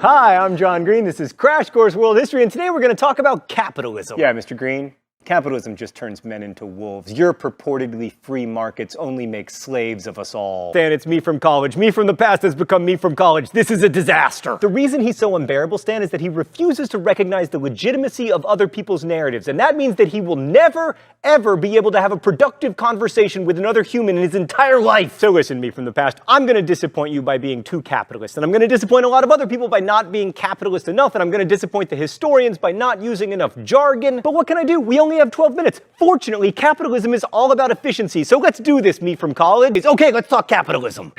Hi, I'm John Green. This is Crash Course World History, and today we're going to talk about capitalism. Yeah, Mr. Green. Capitalism just turns men into wolves. Your purportedly free markets only make slaves of us all. Stan, it's me from college. Me from the past has become me from college. This is a disaster. The reason he's so unbearable, Stan, is that he refuses to recognize the legitimacy of other people's narratives, and that means that he will never, ever be able to have a productive conversation with another human in his entire life. So listen, me from the past, I'm going to disappoint you by being too capitalist, and I'm going to disappoint a lot of other people by not being capitalist enough, and I'm going to disappoint the historians by not using enough jargon. But what can I do? We only have 12 minutes. Fortunately, capitalism is all about efficiency, so let's do this, me from college. Okay, let's talk capitalism.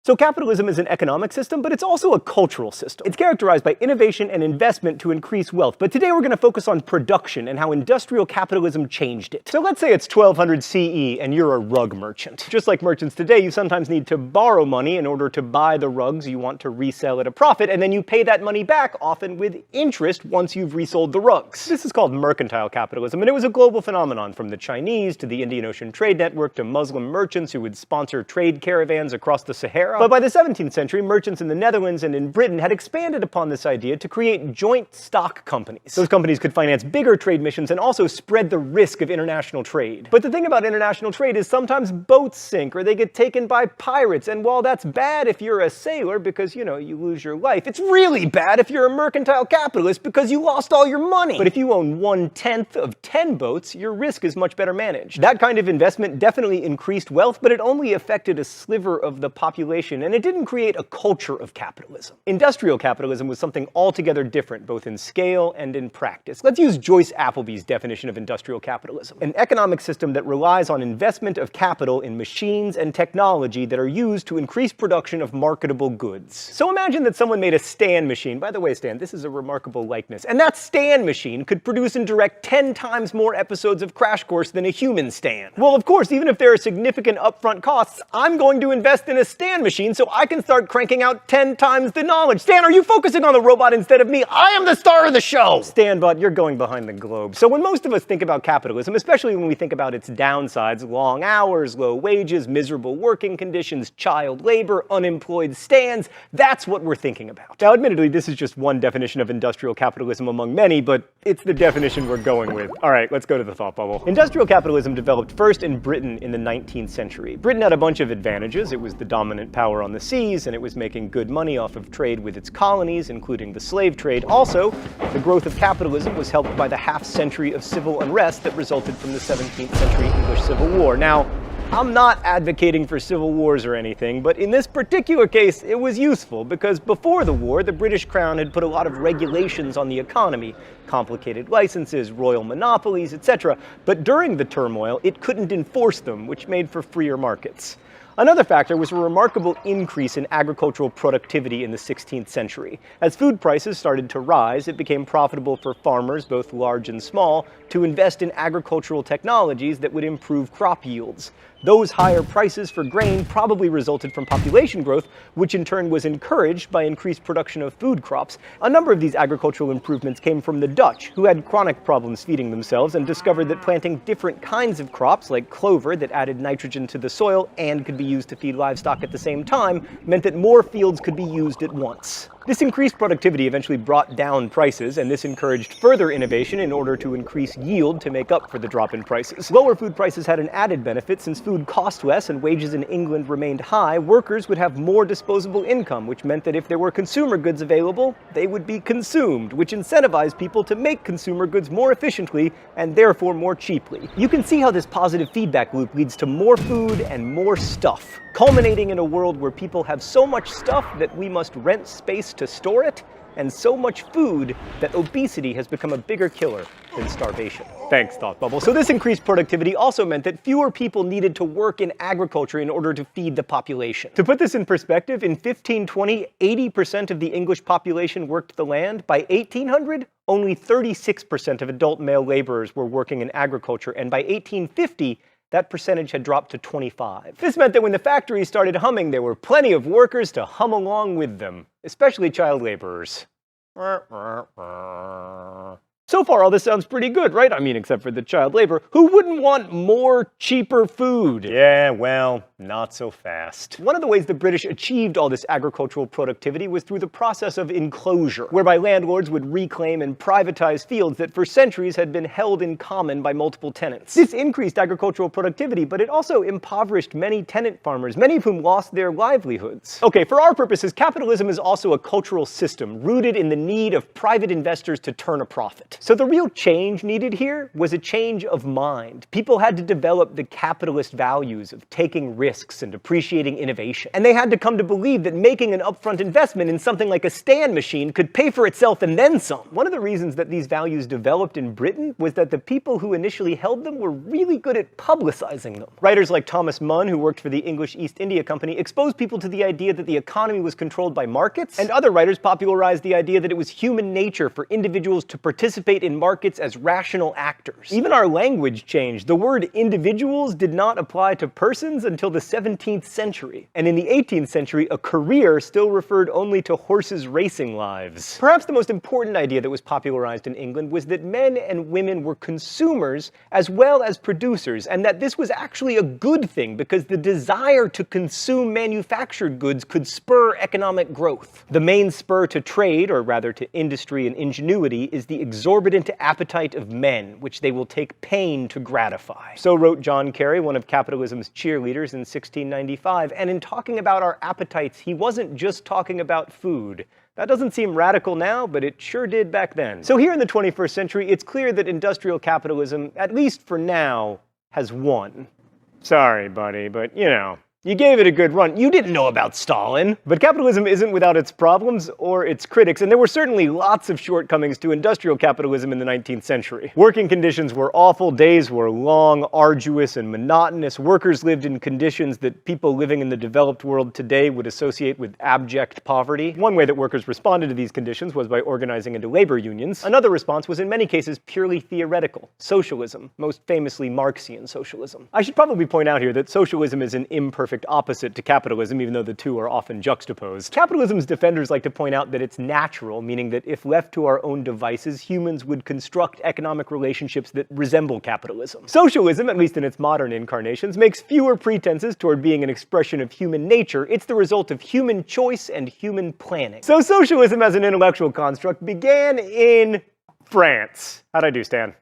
So capitalism is an economic system, but it's also a cultural system. It's characterized by innovation and investment to increase wealth. But today we're going to focus on production and how industrial capitalism changed it. So let's say it's 1200 CE and you're a rug merchant. Just like merchants today, you sometimes need to borrow money in order to buy the rugs you want to resell at a profit, and then you pay that money back, often with interest, once you've resold the rugs. This is called mercantile capitalism, and it was a global phenomenon, from the Chinese to the Indian Ocean Trade Network to Muslim merchants who would sponsor trade caravans across the Sahara. But by the 17th century, merchants in the Netherlands and in Britain had expanded upon this idea to create joint stock companies. Those companies could finance bigger trade missions and also spread the risk of international trade. But the thing about international trade is sometimes boats sink or they get taken by pirates, and while that's bad if you're a sailor because, you lose your life, it's really bad if you're a mercantile capitalist because you lost all your money. But if you own 1/10 of 10 boats, your risk is much better managed. That kind of investment definitely increased wealth, but it only affected a sliver of the population, and it didn't create a culture of capitalism. Industrial capitalism was something altogether different, both in scale and in practice. Let's use Joyce Appleby's definition of industrial capitalism: an economic system that relies on investment of capital in machines and technology that are used to increase production of marketable goods. So imagine that someone made a Stan machine. By the way, Stan, this is a remarkable likeness. And that Stan machine could produce and direct 10 times more episodes of Crash Course than a human Stan. Well, of course, even if there are significant upfront costs, I'm going to invest in a Stan machine so I can start cranking out 10 times the knowledge. Stan, are you focusing on the robot instead of me? I am the star of the show! Stan, but you're going behind the globe. So when most of us think about capitalism, especially when we think about its downsides, long hours, low wages, miserable working conditions, child labor, unemployed Stans, that's what we're thinking about. Now, admittedly, this is just one definition of industrial capitalism among many, but it's the definition we're going with. All right, let's go to the thought bubble. Industrial capitalism developed first in Britain in the 19th century. Britain had a bunch of advantages. It was the dominant power on the seas, and it was making good money off of trade with its colonies, including the slave trade. Also, the growth of capitalism was helped by the half-century of civil unrest that resulted from the 17th century English Civil War. Now, I'm not advocating for civil wars or anything, but in this particular case, it was useful because before the war, the British Crown had put a lot of regulations on the economy, complicated licenses, royal monopolies, etc. But during the turmoil, it couldn't enforce them, which made for freer markets. Another factor was a remarkable increase in agricultural productivity in the 16th century. As food prices started to rise, it became profitable for farmers, both large and small, to invest in agricultural technologies that would improve crop yields. Those higher prices for grain probably resulted from population growth, which in turn was encouraged by increased production of food crops. A number of these agricultural improvements came from the Dutch, who had chronic problems feeding themselves and discovered that planting different kinds of crops, like clover that added nitrogen to the soil and could be used to feed livestock at the same time, meant that more fields could be used at once. This increased productivity eventually brought down prices, and this encouraged further innovation in order to increase yield to make up for the drop in prices. Lower food prices had an added benefit. Since food cost less and wages in England remained high, workers would have more disposable income, which meant that if there were consumer goods available, they would be consumed, which incentivized people to make consumer goods more efficiently and therefore more cheaply. You can see how this positive feedback loop leads to more food and more stuff, culminating in a world where people have so much stuff that we must rent space to store it, and so much food that obesity has become a bigger killer than starvation. Thanks, Thought Bubble. So this increased productivity also meant that fewer people needed to work in agriculture in order to feed the population. To put this in perspective, in 1520, 80% of the English population worked the land. By 1800, only 36% of adult male laborers were working in agriculture, and by 1850, that percentage had dropped to 25. This meant that when the factories started humming, there were plenty of workers to hum along with them, especially child laborers. So far, all this sounds pretty good, right? I mean, except for the child labor. Who wouldn't want more, cheaper food? Yeah, well, not so fast. One of the ways the British achieved all this agricultural productivity was through the process of enclosure, whereby landlords would reclaim and privatize fields that for centuries had been held in common by multiple tenants. This increased agricultural productivity, but it also impoverished many tenant farmers, many of whom lost their livelihoods. Okay, for our purposes, capitalism is also a cultural system rooted in the need of private investors to turn a profit. So the real change needed here was a change of mind. People had to develop the capitalist values of taking risks and appreciating innovation. And they had to come to believe that making an upfront investment in something like a stand machine could pay for itself and then some. One of the reasons that these values developed in Britain was that the people who initially held them were really good at publicizing them. Writers like Thomas Munn, who worked for the English East India Company, exposed people to the idea that the economy was controlled by markets, and other writers popularized the idea that it was human nature for individuals to participate in markets as rational actors. Even our language changed. The word individuals did not apply to persons until the 17th century. And in the 18th century, a career still referred only to horses' racing lives. Perhaps the most important idea that was popularized in England was that men and women were consumers as well as producers, and that this was actually a good thing because the desire to consume manufactured goods could spur economic growth. The main spur to trade, or rather to industry and ingenuity, is the exorbitant appetite of men, which they will take pain to gratify. So wrote John Kerry, one of capitalism's cheerleaders in 1695, and in talking about our appetites, he wasn't just talking about food. That doesn't seem radical now, but it sure did back then. So here in the 21st century, it's clear that industrial capitalism, at least for now, has won. Sorry, buddy, but you know, you gave it a good run. You didn't know about Stalin. But capitalism isn't without its problems or its critics, and there were certainly lots of shortcomings to industrial capitalism in the 19th century. Working conditions were awful, days were long, arduous, and monotonous. Workers lived in conditions that people living in the developed world today would associate with abject poverty. One way that workers responded to these conditions was by organizing into labor unions. Another response was in many cases purely theoretical: socialism, most famously Marxian socialism. I should probably point out here that socialism is an imperfect opposite to capitalism, even though the two are often juxtaposed. Capitalism's defenders like to point out that it's natural, meaning that if left to our own devices, humans would construct economic relationships that resemble capitalism. Socialism, at least in its modern incarnations, makes fewer pretenses toward being an expression of human nature. It's the result of human choice and human planning. So socialism as an intellectual construct began in France. How'd I do, Stan?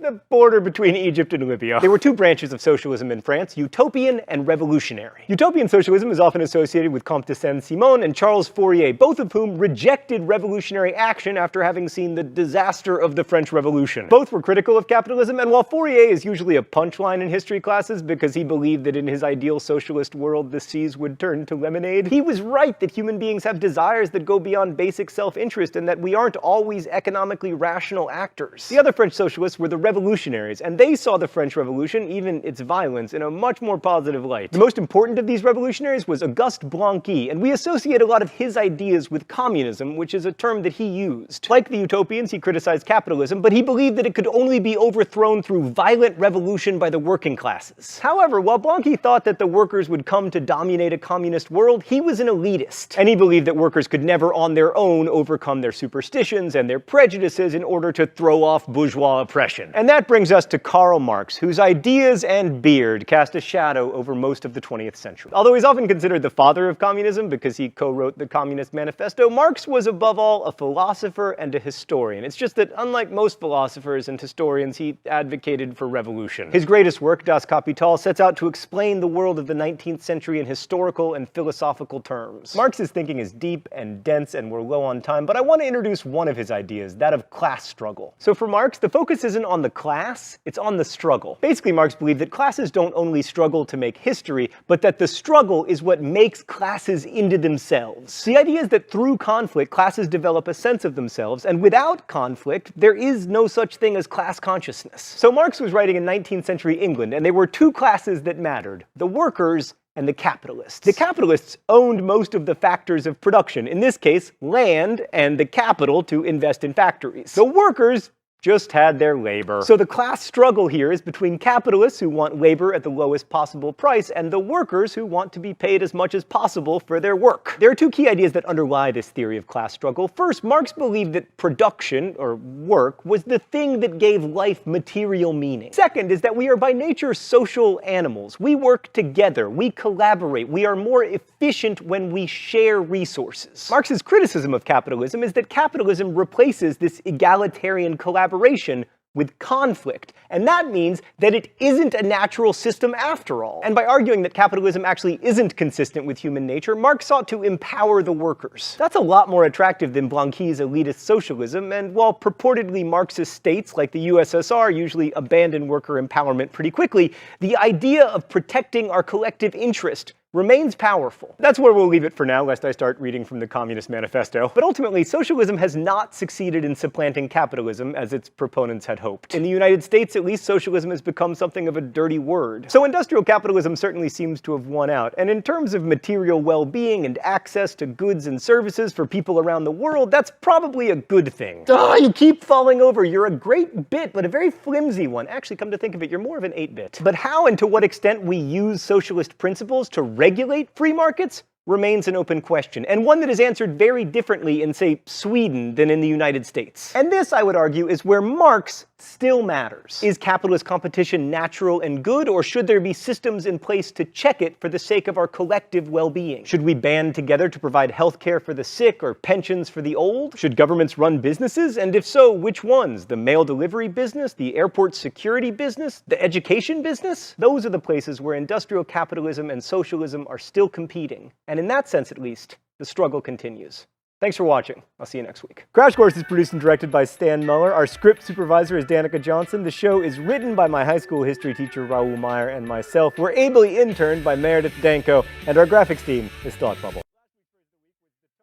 The border between Egypt and Libya. There were two branches of socialism in France: utopian and revolutionary. Utopian socialism is often associated with Comte de Saint-Simon and Charles Fourier, both of whom rejected revolutionary action after having seen the disaster of the French Revolution. Both were critical of capitalism, and while Fourier is usually a punchline in history classes because he believed that in his ideal socialist world the seas would turn to lemonade, he was right that human beings have desires that go beyond basic self-interest and that we aren't always economically rational actors. The other French socialists were the revolutionaries, and they saw the French Revolution, even its violence, in a much more positive light. The most important of these revolutionaries was Auguste Blanqui, and we associate a lot of his ideas with communism, which is a term that he used. Like the utopians, he criticized capitalism, but he believed that it could only be overthrown through violent revolution by the working classes. However, while Blanqui thought that the workers would come to dominate a communist world, he was an elitist, and he believed that workers could never on their own overcome their superstitions and their prejudices in order to throw off bourgeois oppression. And that brings us to Karl Marx, whose ideas and beard cast a shadow over most of the 20th century. Although he's often considered the father of communism because he co-wrote the Communist Manifesto, Marx was above all a philosopher and a historian. It's just that unlike most philosophers and historians, he advocated for revolution. His greatest work, Das Kapital, sets out to explain the world of the 19th century in historical and philosophical terms. Marx's thinking is deep and dense, and we're low on time, but I want to introduce one of his ideas, that of class struggle. So for Marx, the focus isn't on the class, it's on the struggle. Basically, Marx believed that classes don't only struggle to make history, but that the struggle is what makes classes into themselves. The idea is that through conflict, classes develop a sense of themselves, and without conflict, there is no such thing as class consciousness. So Marx was writing in 19th century England, and there were two classes that mattered: the workers and the capitalists. The capitalists owned most of the factors of production, in this case, land and the capital to invest in factories. The workers just had their labor. So the class struggle here is between capitalists who want labor at the lowest possible price and the workers who want to be paid as much as possible for their work. There are two key ideas that underlie this theory of class struggle. First, Marx believed that production, or work, was the thing that gave life material meaning. Second is that we are by nature social animals. We work together, we collaborate, we are more efficient when we share resources. Marx's criticism of capitalism is that capitalism replaces this egalitarian collaboration with conflict, and that means that it isn't a natural system after all. And by arguing that capitalism actually isn't consistent with human nature, Marx sought to empower the workers. That's a lot more attractive than Blanqui's elitist socialism, and while purportedly Marxist states like the USSR usually abandon worker empowerment pretty quickly, the idea of protecting our collective interest remains powerful. That's where we'll leave it for now, lest I start reading from the Communist Manifesto. But ultimately, socialism has not succeeded in supplanting capitalism as its proponents had hoped. In the United States, at least, socialism has become something of a dirty word. So industrial capitalism certainly seems to have won out. And in terms of material well-being and access to goods and services for people around the world, that's probably a good thing. You keep falling over. You're a great bit, but a very flimsy one. Actually, come to think of it, you're more of an 8-bit. But how and to what extent we use socialist principles to regulate free markets remains an open question, and one that is answered very differently in, say, Sweden than in the United States. And this, I would argue, is where Marx still matters. Is capitalist competition natural and good, or should there be systems in place to check it for the sake of our collective well-being? Should we band together to provide healthcare for the sick or pensions for the old? Should governments run businesses, and if so, which ones? The mail delivery business, the airport security business, the education business? Those are the places where industrial capitalism and socialism are still competing. And in that sense, at least, the struggle continues. Thanks for watching. I'll see you next week. Crash Course is produced and directed by Stan Muller. Our script supervisor is Danica Johnson. The show is written by my high school history teacher, Raoul Meyer, and myself. We're ably interned by Meredith Danko, and our graphics team is Thought Bubble.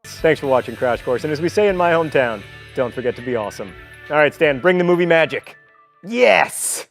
Thanks for watching Crash Course, and as we say in my hometown, don't forget to be awesome. All right, Stan, bring the movie magic. Yes!